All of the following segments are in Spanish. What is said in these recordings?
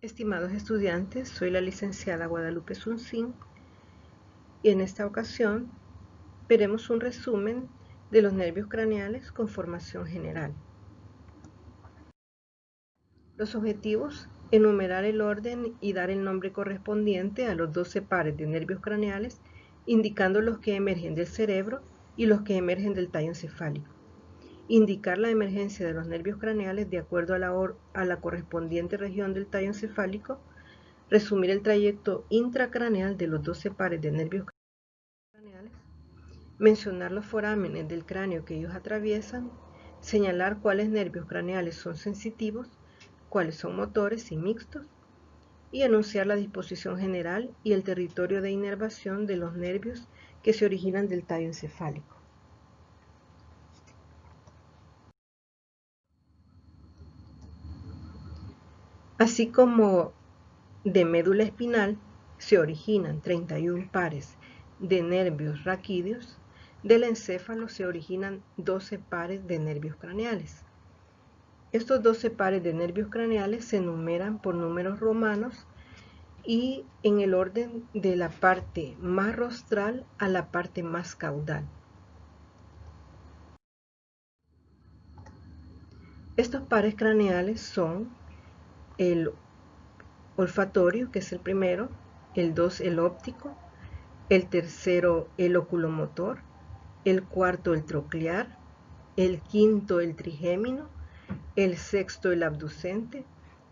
Estimados estudiantes, soy la licenciada Guadalupe Suncín y en esta ocasión veremos un resumen de los nervios craneales con formación general. Los objetivos: enumerar el orden y dar el nombre correspondiente a los 12 pares de nervios craneales, indicando los que emergen del cerebro y los que emergen del tallo encefálico. Indicar la emergencia de los nervios craneales de acuerdo a la correspondiente región del tallo encefálico. Resumir el trayecto intracraneal de los 12 pares de nervios craneales. Mencionar los forámenes del cráneo que ellos atraviesan. Señalar cuáles nervios craneales son sensitivos, cuáles son motores y mixtos. Y enunciar la disposición general y el territorio de inervación de los nervios que se originan del tallo encefálico. Así como de médula espinal se originan 31 pares de nervios raquídeos, del encéfalo se originan 12 pares de nervios craneales. Estos 12 pares de nervios craneales se enumeran por números romanos y en el orden de la parte más rostral a la parte más caudal. Estos pares craneales son el olfatorio, que es el primero, el 2 el óptico, el tercero el oculomotor, el cuarto el troclear, el quinto el trigémino, el sexto el abducente,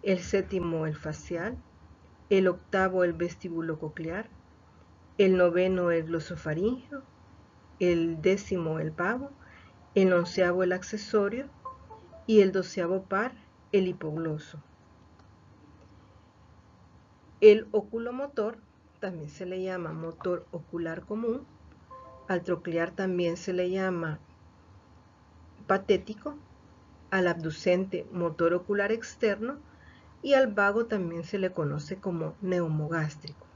el séptimo el facial, el octavo el vestibulococlear, el noveno el glosofaringeo, el décimo el vago, el onceavo el accesorio y el doceavo par el hipogloso. El oculomotor también se le llama motor ocular común, al troclear también se le llama patético, al abducente motor ocular externo y al vago también se le conoce como neumogástrico.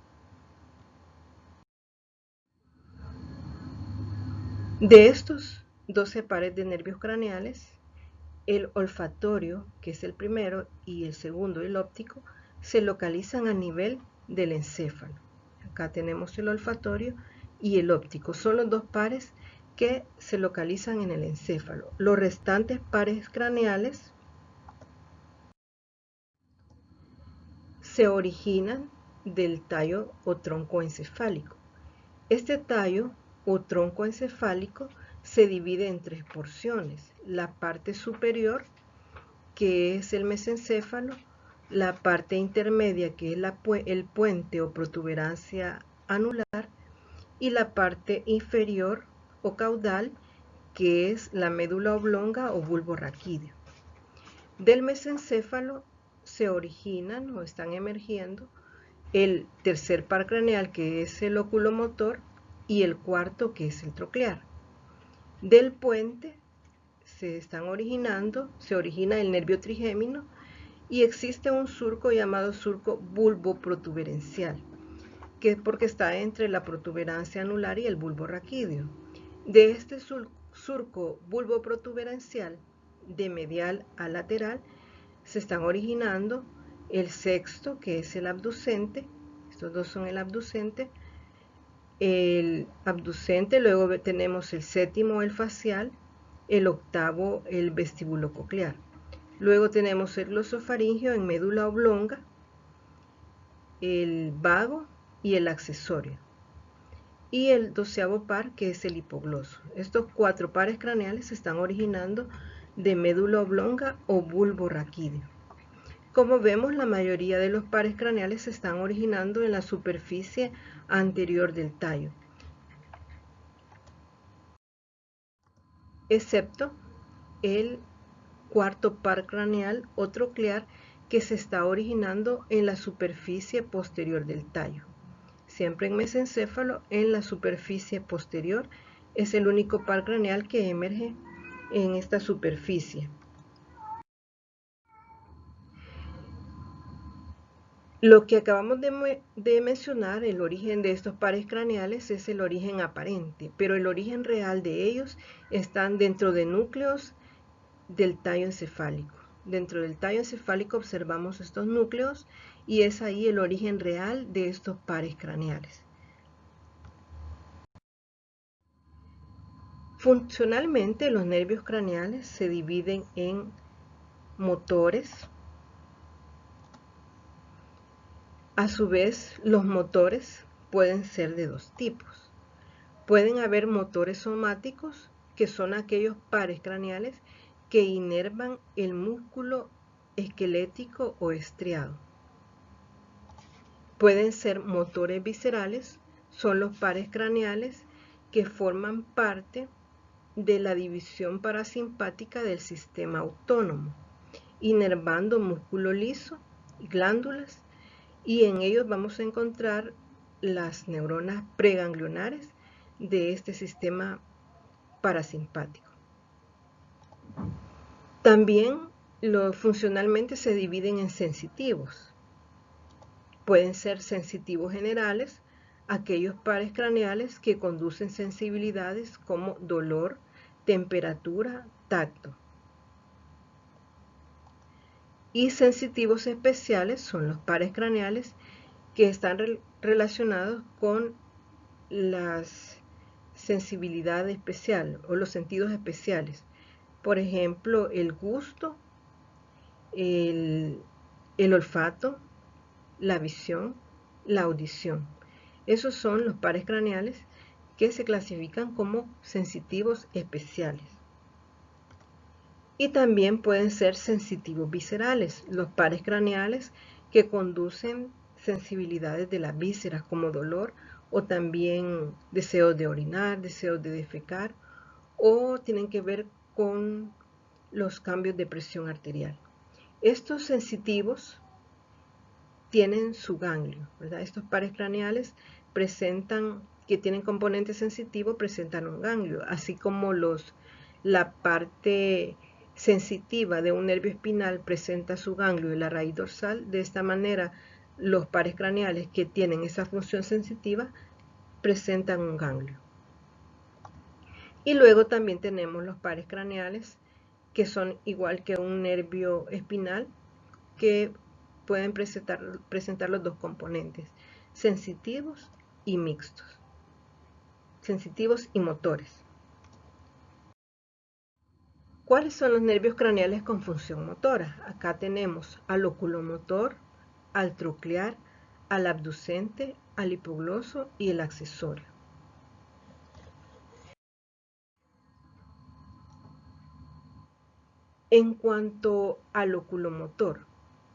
De estos 12 pares de nervios craneales, el olfatorio, que es el primero, y el segundo, el óptico, se localizan a nivel del encéfalo. Acá tenemos el olfatorio y el óptico. Son los dos pares que se localizan en el encéfalo. Los restantes pares craneales se originan del tallo o tronco encefálico. Este tallo o tronco encefálico se divide en tres porciones: la parte superior, que es el mesencéfalo, la parte intermedia, que es el puente o protuberancia anular, y la parte inferior o caudal, que es la médula oblonga o bulbo raquídeo. Del mesencéfalo se originan o están emergiendo el tercer par craneal, que es el oculomotor, y el cuarto, que es el troclear. Del puente se origina el nervio trigémino y existe un surco llamado surco bulbo protuberencial, que es porque está entre la protuberancia anular y el bulbo raquídeo. De este surco bulbo protuberencial, de medial a lateral, se están originando el sexto, que es el abducente. Estos dos son el abducente, luego tenemos el séptimo, el facial, el octavo, el vestibulococlear. Luego tenemos el glosofaringeo en médula oblonga, el vago y el accesorio. Y el doceavo par, que es el hipogloso. Estos cuatro pares craneales se están originando de médula oblonga o bulbo raquídeo. Como vemos, la mayoría de los pares craneales se están originando en la superficie anterior del tallo, excepto el cuarto par craneal o troclear, que se está originando en la superficie posterior del tallo. Siempre en mesencéfalo, en la superficie posterior, es el único par craneal que emerge en esta superficie. Lo que acabamos de mencionar, el origen de estos pares craneales, es el origen aparente, pero el origen real de ellos están dentro de núcleos del tallo encefálico. Dentro del tallo encefálico observamos estos núcleos y es ahí el origen real de estos pares craneales. Funcionalmente, los nervios craneales se dividen en motores. A su vez, los motores pueden ser de dos tipos. Pueden haber motores somáticos, que son aquellos pares craneales que inervan el músculo esquelético o estriado. Pueden ser motores viscerales, son los pares craneales que forman parte de la división parasimpática del sistema autónomo, inervando músculo liso y glándulas, y en ellos vamos a encontrar las neuronas preganglionares de este sistema parasimpático. También funcionalmente se dividen en sensitivos. Pueden ser sensitivos generales, aquellos pares craneales que conducen sensibilidades como dolor, temperatura, tacto. Y sensitivos especiales son los pares craneales que están relacionados con las sensibilidades especiales o los sentidos especiales. Por ejemplo, el gusto, el olfato, la visión, la audición. Esos son los pares craneales que se clasifican como sensitivos especiales. Y también pueden ser sensitivos viscerales, los pares craneales que conducen sensibilidades de las vísceras como dolor o también deseos de orinar, deseos de defecar, o tienen que ver con los cambios de presión arterial. Estos sensitivos tienen su ganglio, ¿verdad? Estos pares craneales que tienen componente sensitivo presentan un ganglio, así como la parte sensitiva de un nervio espinal presenta su ganglio en la raíz dorsal. De esta manera, los pares craneales que tienen esa función sensitiva presentan un ganglio. Y luego también tenemos los pares craneales que son igual que un nervio espinal, que pueden presentar los dos componentes, sensitivos y mixtos, sensitivos y motores. ¿Cuáles son los nervios craneales con función motora? Acá tenemos al oculomotor, al troclear, al abducente, al hipogloso y el accesorio. En cuanto al oculomotor,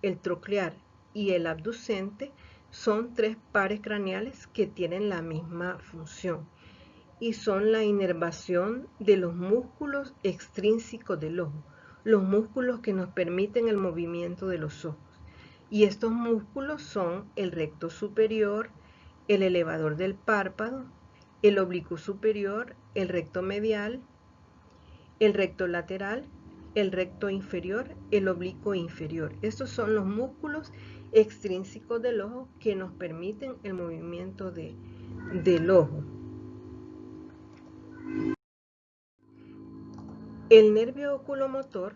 el troclear y el abducente son tres pares craneales que tienen la misma función y son la inervación de los músculos extrínsecos del ojo, los músculos que nos permiten el movimiento de los ojos. Y estos músculos son el recto superior, el elevador del párpado, el oblicuo superior, el recto medial, el recto lateral, el recto inferior, el oblicuo inferior. Estos son los músculos extrínsecos del ojo que nos permiten el movimiento del ojo. El nervio oculomotor,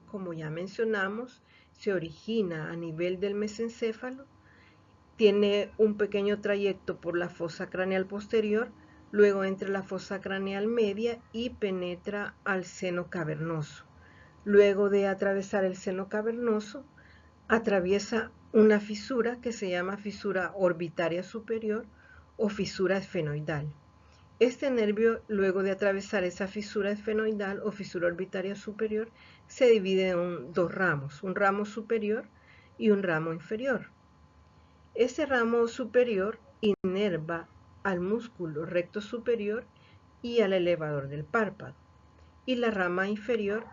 como ya mencionamos, se origina a nivel del mesencéfalo, tiene un pequeño trayecto por la fosa craneal posterior, luego entra la fosa craneal media y penetra al seno cavernoso. Luego de atravesar el seno cavernoso, atraviesa una fisura que se llama fisura orbitaria superior o fisura esfenoidal. Este nervio, luego de atravesar esa fisura esfenoidal o fisura orbitaria superior, se divide en dos ramos, un ramo superior y un ramo inferior. Ese ramo superior inerva al músculo recto superior y al elevador del párpado, y la rama inferior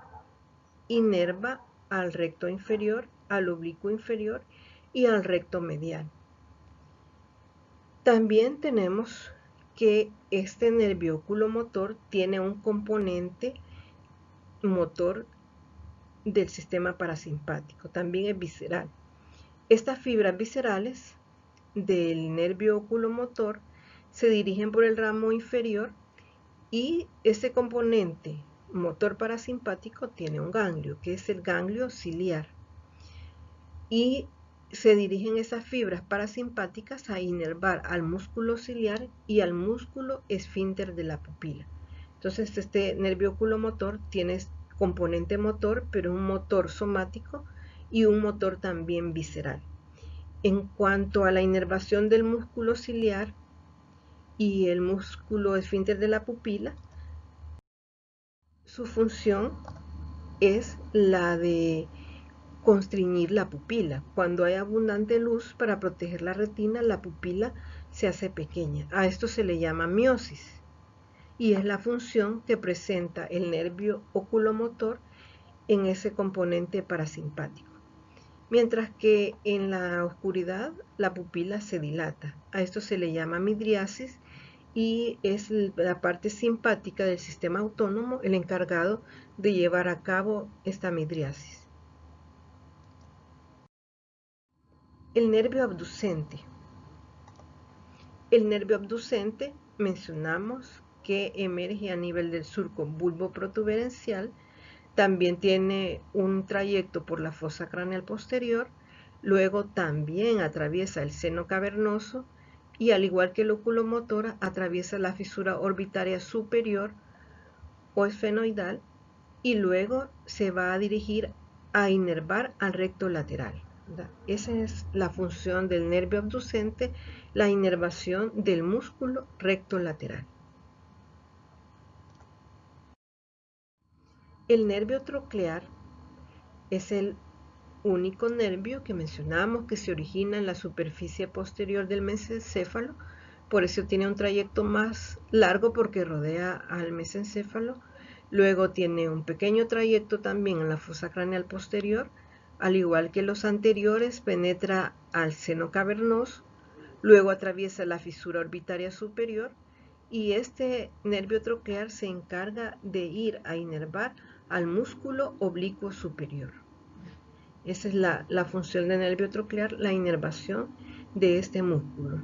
inerva al recto inferior, al oblicuo inferior y al recto medial. También tenemos que este nervio oculomotor tiene un componente motor del sistema parasimpático, también es visceral. Estas fibras viscerales del nervio oculomotor se dirigen por el ramo inferior y ese componente motor parasimpático tiene un ganglio, que es el ganglio ciliar. Y se dirigen esas fibras parasimpáticas a inervar al músculo ciliar y al músculo esfínter de la pupila. Entonces, este nervio oculomotor tiene componente motor, pero un motor somático y un motor también visceral. En cuanto a la inervación del músculo ciliar y el músculo esfínter de la pupila, su función es la de constriñir la pupila. Cuando hay abundante luz para proteger la retina, la pupila se hace pequeña. A esto se le llama miosis y es la función que presenta el nervio oculomotor en ese componente parasimpático. Mientras que en la oscuridad la pupila se dilata. A esto se le llama midriasis y es la parte simpática del sistema autónomo el encargado de llevar a cabo esta midriasis. El nervio abducente. El nervio abducente mencionamos que emerge a nivel del surco bulboprotuberencial, también tiene un trayecto por la fosa craneal posterior, luego también atraviesa el seno cavernoso y al igual que el oculomotor atraviesa la fisura orbitaria superior o esfenoidal y luego se va a dirigir a inervar al recto lateral. Esa es la función del nervio abducente, la inervación del músculo recto lateral. El nervio troclear es el único nervio que mencionamos que se origina en la superficie posterior del mesencéfalo, por eso tiene un trayecto más largo porque rodea al mesencéfalo. Luego tiene un pequeño trayecto también en la fosa craneal posterior, al igual que los anteriores, penetra al seno cavernoso, luego atraviesa la fisura orbitaria superior y este nervio troclear se encarga de ir a inervar al músculo oblicuo superior. Esa es la función del nervio troclear, la inervación de este músculo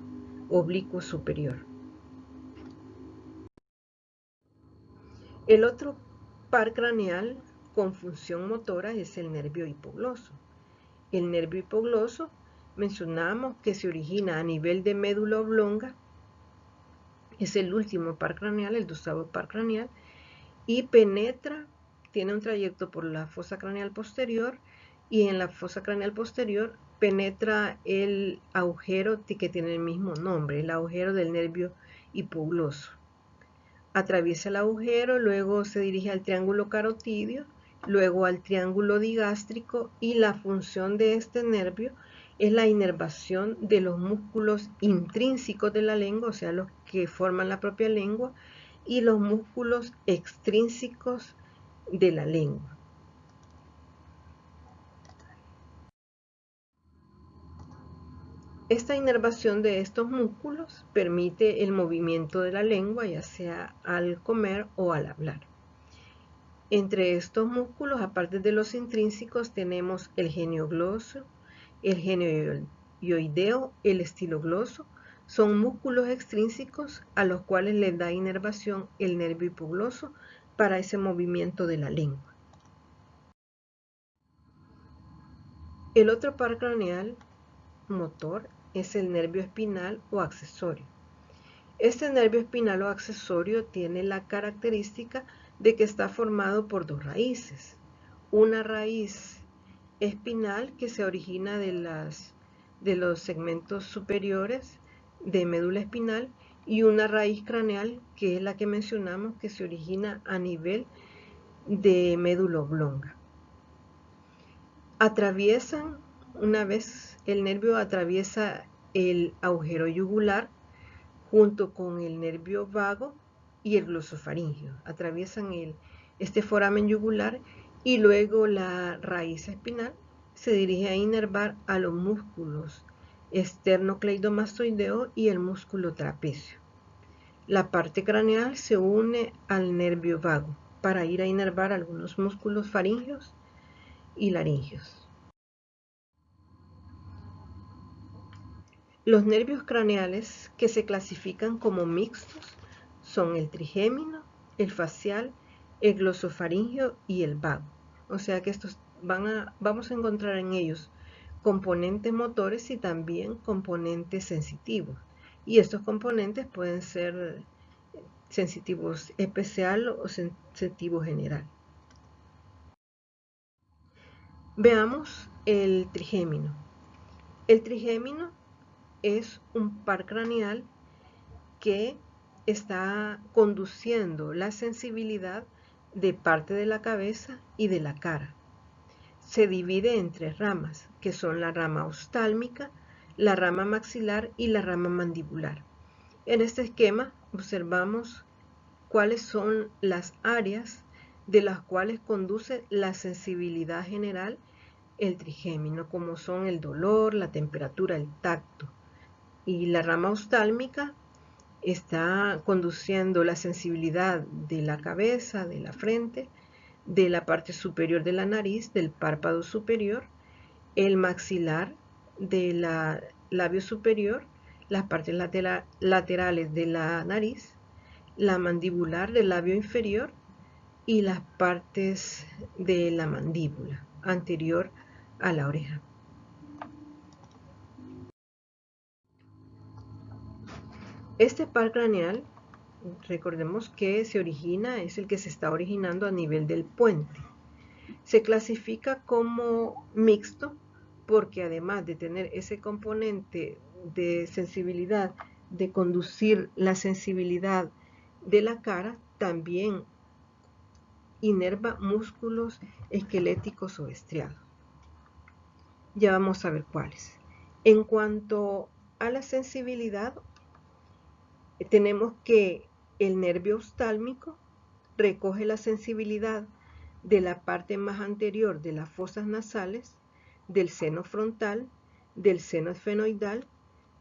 oblicuo superior. El otro par craneal con función motora es el nervio hipogloso. El nervio hipogloso mencionamos que se origina a nivel de médula oblonga, es el último par craneal, el 12º par craneal, y penetra, tiene un trayecto por la fosa craneal posterior y en la fosa craneal posterior penetra el agujero que tiene el mismo nombre, el agujero del nervio hipogloso. Atraviesa el agujero, luego se dirige al triángulo carotidio, luego al triángulo digástrico y la función de este nervio es la inervación de los músculos intrínsecos de la lengua, o sea, los que forman la propia lengua, y los músculos extrínsecos de la lengua. Esta inervación de estos músculos permite el movimiento de la lengua, ya sea al comer o al hablar. Entre estos músculos, aparte de los intrínsecos, tenemos el geniogloso, el genioideo, el estilogloso. Son músculos extrínsecos a los cuales les da inervación el nervio hipogloso para ese movimiento de la lengua. El otro par craneal motor es el nervio espinal o accesorio. Este nervio espinal o accesorio tiene la característica de que está formado por dos raíces. Una raíz espinal que se origina de los segmentos superiores de médula espinal y una raíz craneal que es la que mencionamos que se origina a nivel de médula oblonga. Atraviesan, una vez el nervio atraviesa el agujero yugular junto con el nervio vago y el glosofaringio. Atraviesan este foramen yugular y luego la raíz espinal se dirige a inervar a los músculos esternocleidomastoideo y el músculo trapecio. La parte craneal se une al nervio vago para ir a inervar algunos músculos faringeos y laringeos. Los nervios craneales que se clasifican como mixtos son el trigémino, el facial el glosofaringeo y el vago. O sea que estos vamos a encontrar en ellos componentes motores y también componentes sensitivos. Y estos componentes pueden ser sensitivos especial o sensitivos general. Veamos el trigémino. El trigémino es un par craneal que está conduciendo la sensibilidad de parte de la cabeza y de la cara. Se divide en tres ramas, que son la rama oftálmica, la rama maxilar y la rama mandibular. En este esquema observamos cuáles son las áreas de las cuales conduce la sensibilidad general el trigémino, como son el dolor, la temperatura, el tacto. Y la rama oftálmica está conduciendo la sensibilidad de la cabeza, de la frente, de la parte superior de la nariz, del párpado superior, el maxilar del labio superior, las partes laterales de la nariz, la mandibular del labio inferior y las partes de la mandíbula anterior a la oreja. Este par craneal, recordemos que es el que se está originando a nivel del puente. Se clasifica como mixto porque además de tener ese componente de sensibilidad, de conducir la sensibilidad de la cara, también inerva músculos esqueléticos o estriados. Ya vamos a ver cuáles. En cuanto a la sensibilidad, tenemos que el nervio oftálmico recoge la sensibilidad de la parte más anterior de las fosas nasales, del seno frontal, del seno esfenoidal,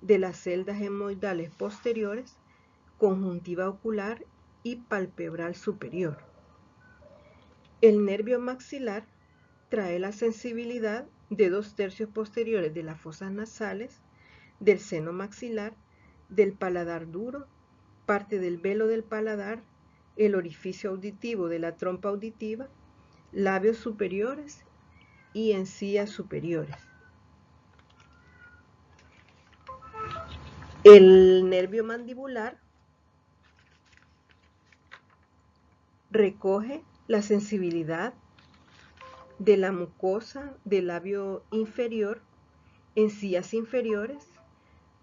de las celdas hemoidales posteriores, conjuntiva ocular y palpebral superior. El nervio maxilar trae la sensibilidad de 2/3 posteriores de las fosas nasales, del seno maxilar, del paladar duro, parte del velo del paladar, el orificio auditivo de la trompa auditiva, labios superiores y encías superiores. El nervio mandibular recoge la sensibilidad de la mucosa del labio inferior, encías inferiores,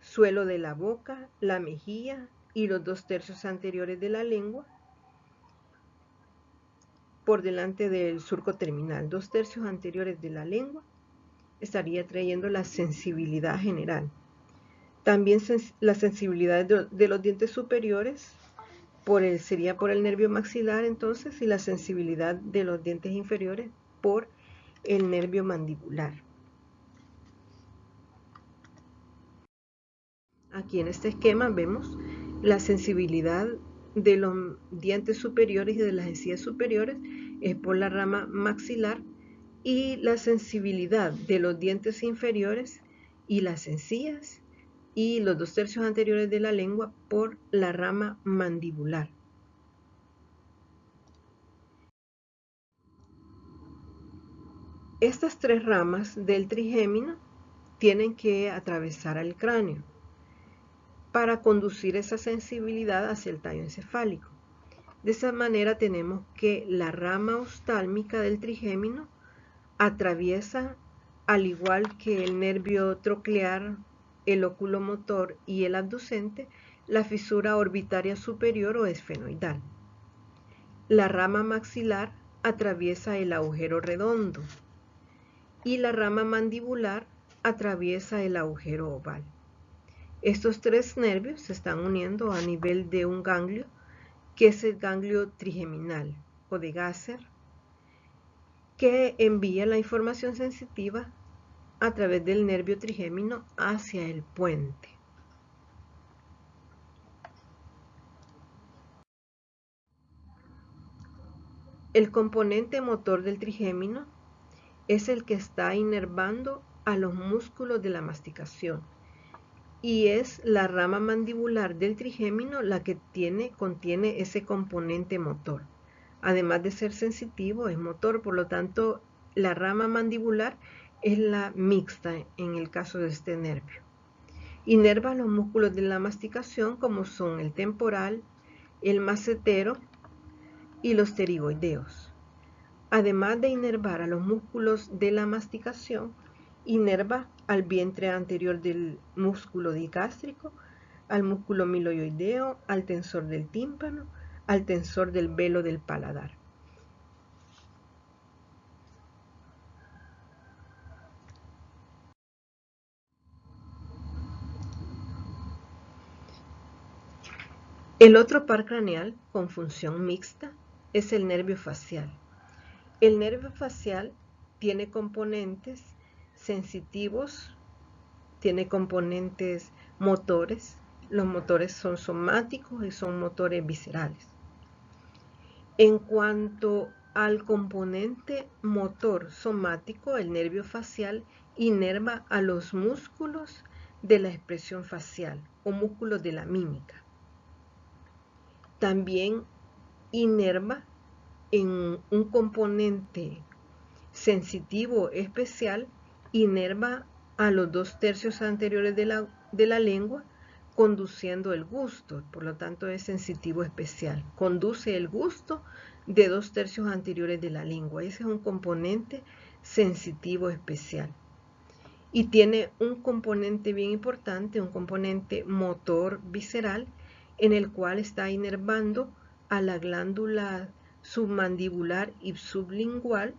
suelo de la boca, la mejilla y los 2/3 anteriores de la lengua por delante del surco terminal. 2/3 anteriores de la lengua estaría trayendo la sensibilidad general. También la sensibilidad de los dientes superiores sería por el nervio maxilar entonces, y la sensibilidad de los dientes inferiores por el nervio mandibular. Aquí en este esquema vemos la sensibilidad de los dientes superiores y de las encías superiores es por la rama maxilar, y la sensibilidad de los dientes inferiores y las encías y los 2/3 anteriores de la lengua por la rama mandibular. Estas tres ramas del trigémino tienen que atravesar el cráneo para conducir esa sensibilidad hacia el tallo encefálico. De esa manera tenemos que la rama oftálmica del trigémino atraviesa, al igual que el nervio troclear, el oculomotor y el abducente, la fisura orbitaria superior o esfenoidal. La rama maxilar atraviesa el agujero redondo y la rama mandibular atraviesa el agujero oval. Estos tres nervios se están uniendo a nivel de un ganglio, que es el ganglio trigeminal o de Gasser, que envía la información sensitiva a través del nervio trigémino hacia el puente. El componente motor del trigémino es el que está inervando a los músculos de la masticación, y es la rama mandibular del trigémino la que contiene ese componente motor. Además de ser sensitivo, es motor, por lo tanto, la rama mandibular es la mixta en el caso de este nervio. Inerva los músculos de la masticación como son el temporal, el macetero y los pterigoideos. Además de inervar a los músculos de la masticación, inerva al vientre anterior del músculo digástrico, al músculo miloioideo, al tensor del tímpano, al tensor del velo del paladar. El otro par craneal con función mixta es el nervio facial. El nervio facial tiene componentes sensitivos, tiene componentes motores. Los motores son somáticos y son motores viscerales. En cuanto al componente motor somático, el nervio facial inerva a los músculos de la expresión facial o músculos de la mímica. También inerva en un componente sensitivo especial, inerva a los 2/3 anteriores de la lengua, conduciendo el gusto, por lo tanto es sensitivo especial. Conduce el gusto de 2/3 anteriores de la lengua. Ese es un componente sensitivo especial. Y tiene un componente bien importante, un componente motor visceral, en el cual está inervando a la glándula submandibular y sublingual,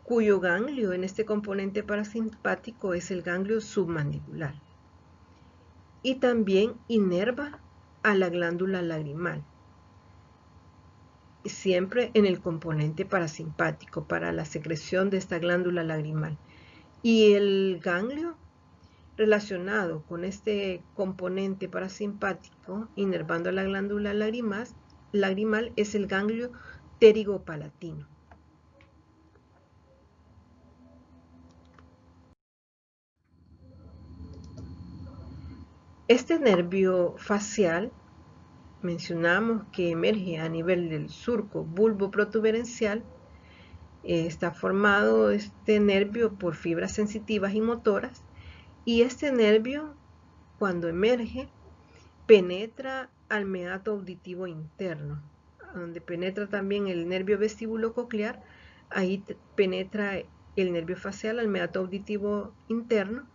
cuyo ganglio en este componente parasimpático es el ganglio submandibular. Y también inerva a la glándula lagrimal, siempre en el componente parasimpático para la secreción de esta glándula lagrimal. Y el ganglio relacionado con este componente parasimpático, inervando a la glándula lagrimal, es el ganglio pterigopalatino. Este nervio facial, mencionamos que emerge a nivel del surco bulboprotuberencial. Está formado este nervio por fibras sensitivas y motoras, y este nervio, cuando emerge, penetra al meato auditivo interno, donde penetra también el nervio vestibulococlear. Ahí penetra el nervio facial al meato auditivo interno.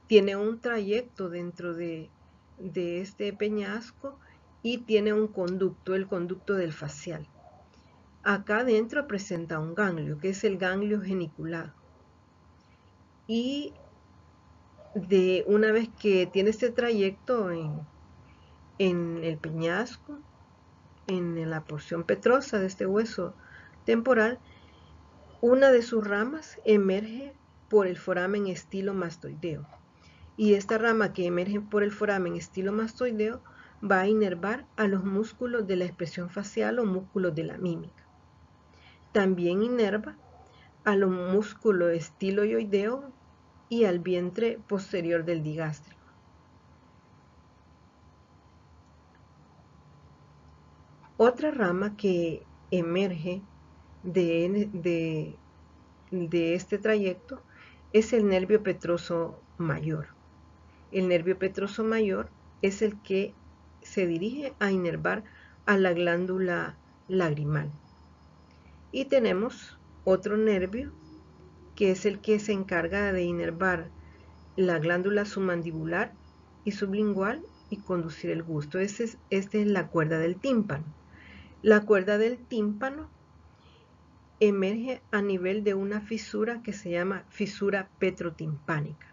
Tiene un trayecto dentro de este peñasco y tiene un conducto, el conducto del facial. Acá adentro presenta un ganglio, que es el ganglio geniculado. Y una vez que tiene este trayecto en el peñasco, en la porción petrosa de este hueso temporal, una de sus ramas emerge por el foramen estilomastoideo. Y esta rama que emerge por el foramen estilomastoideo va a inervar a los músculos de la expresión facial o músculos de la mímica. También inerva a los músculos estiloioideo y al vientre posterior del digástrico. Otra rama que emerge de este trayecto es el nervio petroso mayor. El nervio petroso mayor es el que se dirige a inervar a la glándula lagrimal. Y tenemos otro nervio que es el que se encarga de inervar la glándula submandibular y sublingual y conducir el gusto. Esta es la cuerda del tímpano. La cuerda del tímpano emerge a nivel de una fisura que se llama fisura petrotimpánica.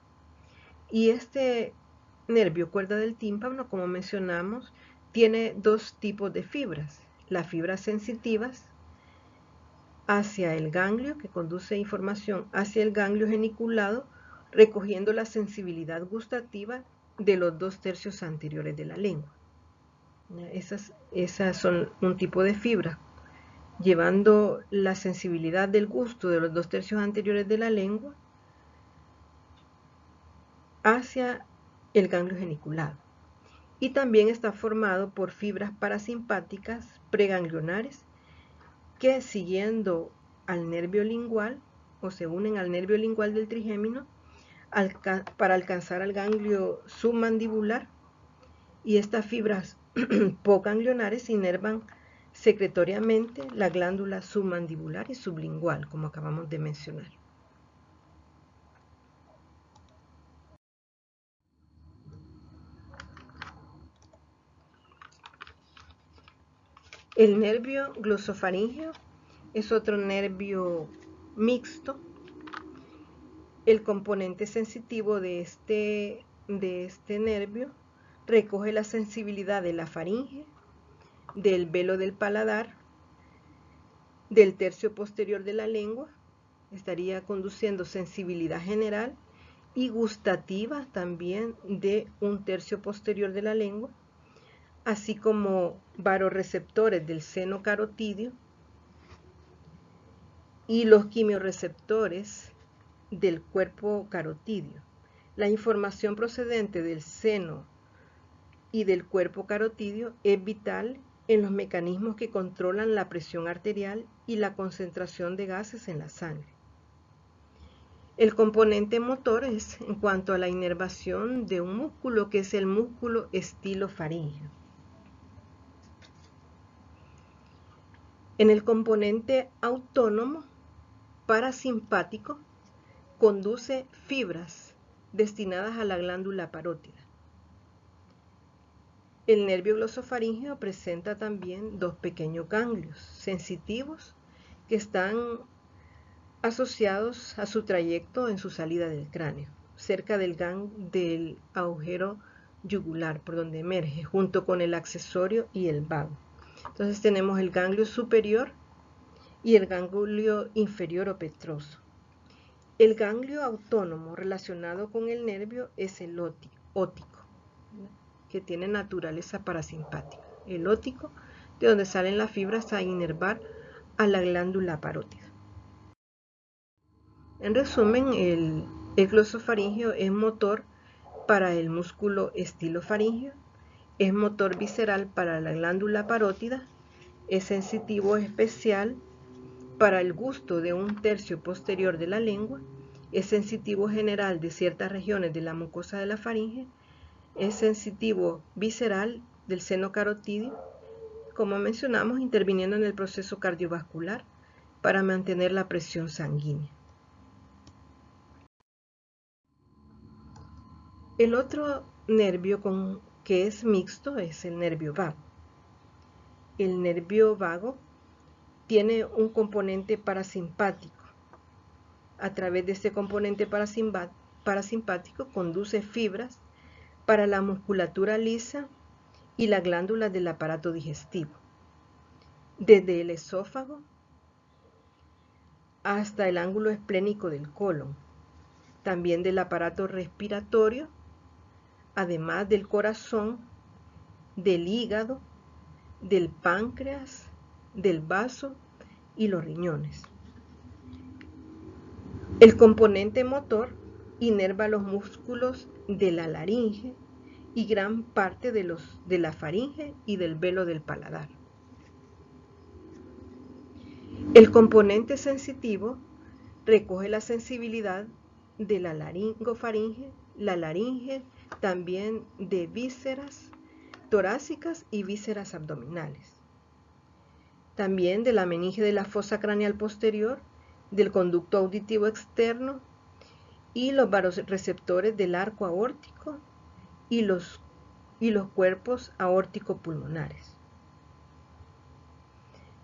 Y este nervio cuerda del tímpano, como mencionamos, tiene dos tipos de fibras. Las fibras sensitivas hacia el ganglio, que conduce información hacia el ganglio geniculado, recogiendo la sensibilidad gustativa de los 2/3 anteriores de la lengua. Esas son un tipo de fibra, llevando la sensibilidad del gusto de los 2/3 anteriores de la lengua hacia el ganglio geniculado. Y también está formado por fibras parasimpáticas preganglionares que siguiendo al nervio lingual o se unen al nervio lingual del trigémino para alcanzar al ganglio submandibular, y estas fibras poganglionares inervan secretoriamente la glándula submandibular y sublingual, como acabamos de mencionar. El nervio glosofaríngeo es otro nervio mixto. El componente sensitivo de este nervio recoge la sensibilidad de la faringe, del velo del paladar, del tercio posterior de la lengua, estaría conduciendo sensibilidad general y gustativa también de un tercio posterior de la lengua, así como baroreceptores del seno carotídeo y los quimiorreceptores del cuerpo carotídeo. La información procedente del seno y del cuerpo carotídeo es vital en los mecanismos que controlan la presión arterial y la concentración de gases en la sangre. El componente motor es en cuanto a la inervación de un músculo, que es el músculo estilofaríngeo. En el componente autónomo parasimpático conduce fibras destinadas a la glándula parótida. El nervio glosofaríngeo presenta también dos pequeños ganglios sensitivos que están asociados a su trayecto en su salida del cráneo, cerca del agujero yugular, por donde emerge, junto con el accesorio y el vago. Entonces tenemos el ganglio superior y el ganglio inferior o petroso. El ganglio autónomo relacionado con el nervio es el óptico, que tiene naturaleza parasimpática. El óptico, de donde salen las fibras a inervar a la glándula parótida. En resumen, el glosofaríngeo es motor para el músculo estilofaríngeo, es motor visceral para la glándula parótida, es sensitivo especial para el gusto de un tercio posterior de la lengua, es sensitivo general de ciertas regiones de la mucosa de la faringe, es sensitivo visceral del seno carotídeo, como mencionamos, interviniendo en el proceso cardiovascular para mantener la presión sanguínea. El otro nervio que es mixto es el nervio vago. El nervio vago tiene un componente parasimpático. A través de este componente parasimpático conduce fibras para la musculatura lisa y las glándulas del aparato digestivo, desde el esófago hasta el ángulo esplénico del colon, también del aparato respiratorio, además del corazón, del hígado, del páncreas, del vaso y los riñones. El componente motor inerva los músculos de la laringe y gran parte de la faringe y del velo del paladar. El componente sensitivo recoge la sensibilidad de la laringofaringe, la laringe, también de vísceras torácicas y vísceras abdominales. También de la meninge de la fosa craneal posterior, del conducto auditivo externo y los vasoreceptores del arco aórtico y los cuerpos aórtico-pulmonares.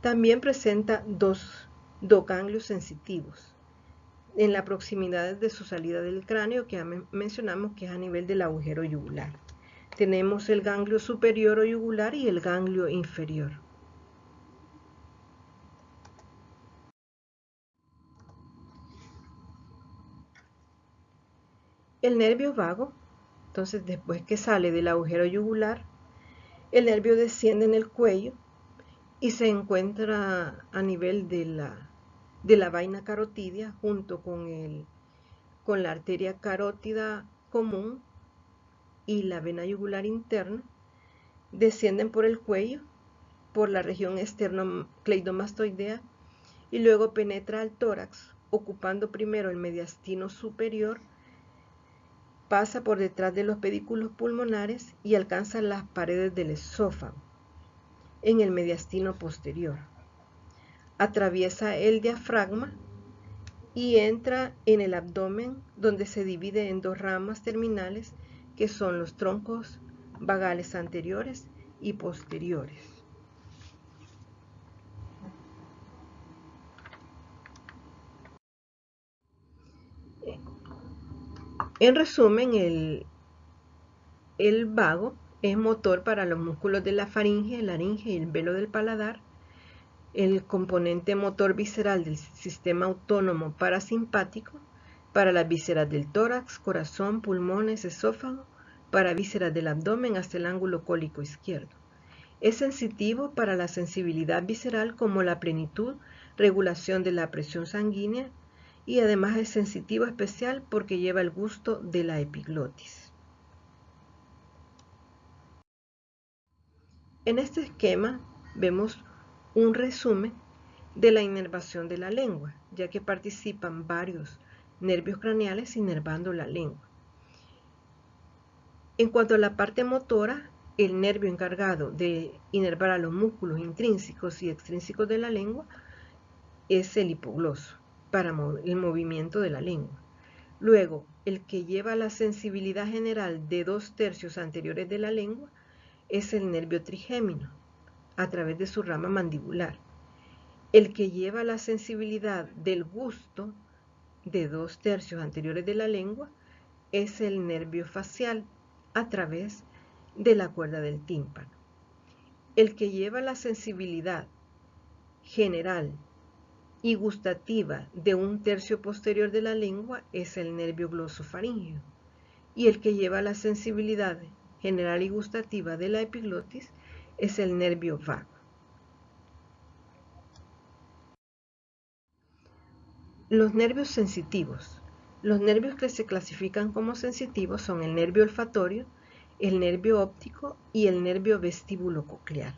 También presenta dos ganglios sensitivos en la proximidad de su salida del cráneo, que mencionamos que es a nivel del agujero yugular. Tenemos el ganglio superior o yugular y el ganglio inferior. El nervio vago, entonces después que sale del agujero yugular, el nervio desciende en el cuello y se encuentra a nivel de la vaina carotidia junto con la arteria carótida común y la vena yugular interna. Descienden por el cuello, por la región esternocleidomastoidea y luego penetra al tórax, ocupando primero el mediastino superior, pasa por detrás de los pedúnculos pulmonares y alcanza las paredes del esófago, en el mediastino posterior. Atraviesa el diafragma y entra en el abdomen, donde se divide en dos ramas terminales que son los troncos vagales anteriores y posteriores. En resumen, el vago es motor para los músculos de la faringe, laringe y el velo del paladar, el componente motor visceral del sistema autónomo parasimpático, para las vísceras del tórax, corazón, pulmones, esófago, para vísceras del abdomen hasta el ángulo cólico izquierdo. Es sensitivo para la sensibilidad visceral como la plenitud, regulación de la presión sanguínea, y además es sensitivo especial porque lleva el gusto de la epiglotis. En este esquema vemos un resumen de la inervación de la lengua, ya que participan varios nervios craneales inervando la lengua. En cuanto a la parte motora, el nervio encargado de inervar a los músculos intrínsecos y extrínsecos de la lengua es el hipogloso, para el movimiento de la lengua. Luego, el que lleva la sensibilidad general de 2/3 anteriores de la lengua es el nervio trigémino, a través de su rama mandibular. El que lleva la sensibilidad del gusto de 2/3 anteriores de la lengua es el nervio facial, a través de la cuerda del tímpano. El que lleva la sensibilidad general y gustativa de 1/3 posterior de la lengua es el nervio glosofaríngeo, y el que lleva la sensibilidad general y gustativa de la epiglotis es el nervio vago. Los nervios sensitivos. Los nervios que se clasifican como sensitivos son el nervio olfatorio, el nervio óptico y el nervio vestíbulo-coclear.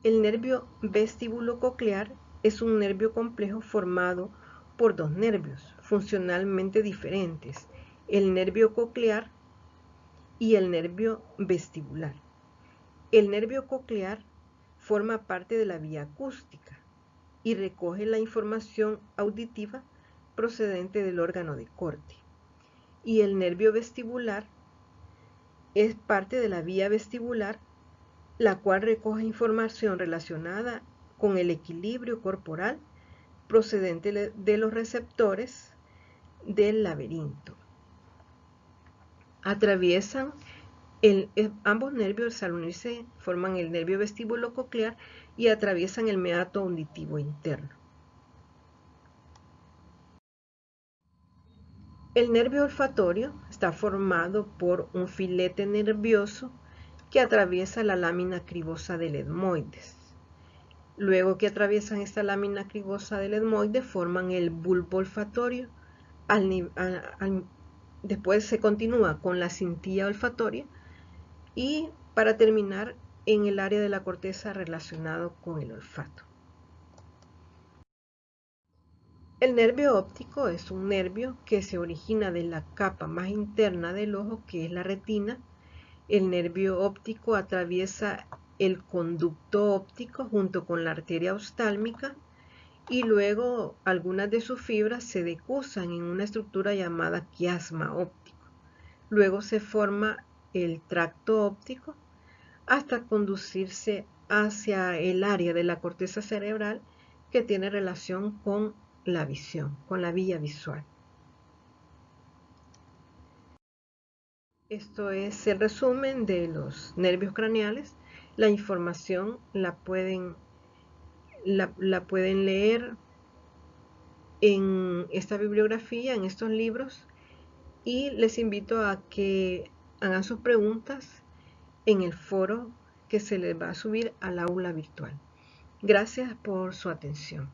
El nervio vestíbulo-coclear es un nervio complejo formado por dos nervios funcionalmente diferentes, el nervio coclear y el nervio vestibular. El nervio coclear forma parte de la vía acústica y recoge la información auditiva procedente del órgano de corte. Y el nervio vestibular es parte de la vía vestibular, la cual recoge información relacionada con el equilibrio corporal procedente de los receptores del laberinto. Atraviesan ambos nervios al unirse forman el nervio vestíbulo coclear y atraviesan el meato auditivo interno. El nervio olfatorio está formado por un filete nervioso que atraviesa la lámina cribosa del etmoides. Luego que atraviesan esta lámina cribosa del etmoides forman el bulbo olfatorio. Después se continúa con la cintilla olfatoria y para terminar en el área de la corteza relacionado con el olfato. El nervio óptico es un nervio que se origina de la capa más interna del ojo, que es la retina. El nervio óptico atraviesa el conducto óptico junto con la arteria oftálmica y luego algunas de sus fibras se decusan en una estructura llamada quiasma óptico. Luego se forma el tracto óptico hasta conducirse hacia el área de la corteza cerebral que tiene relación con la visión, con la vía visual. Esto es el resumen de los nervios craneales. La información la pueden leer en esta bibliografía, en estos libros, y les invito a que hagan sus preguntas en el foro que se les va a subir al aula virtual. Gracias por su atención.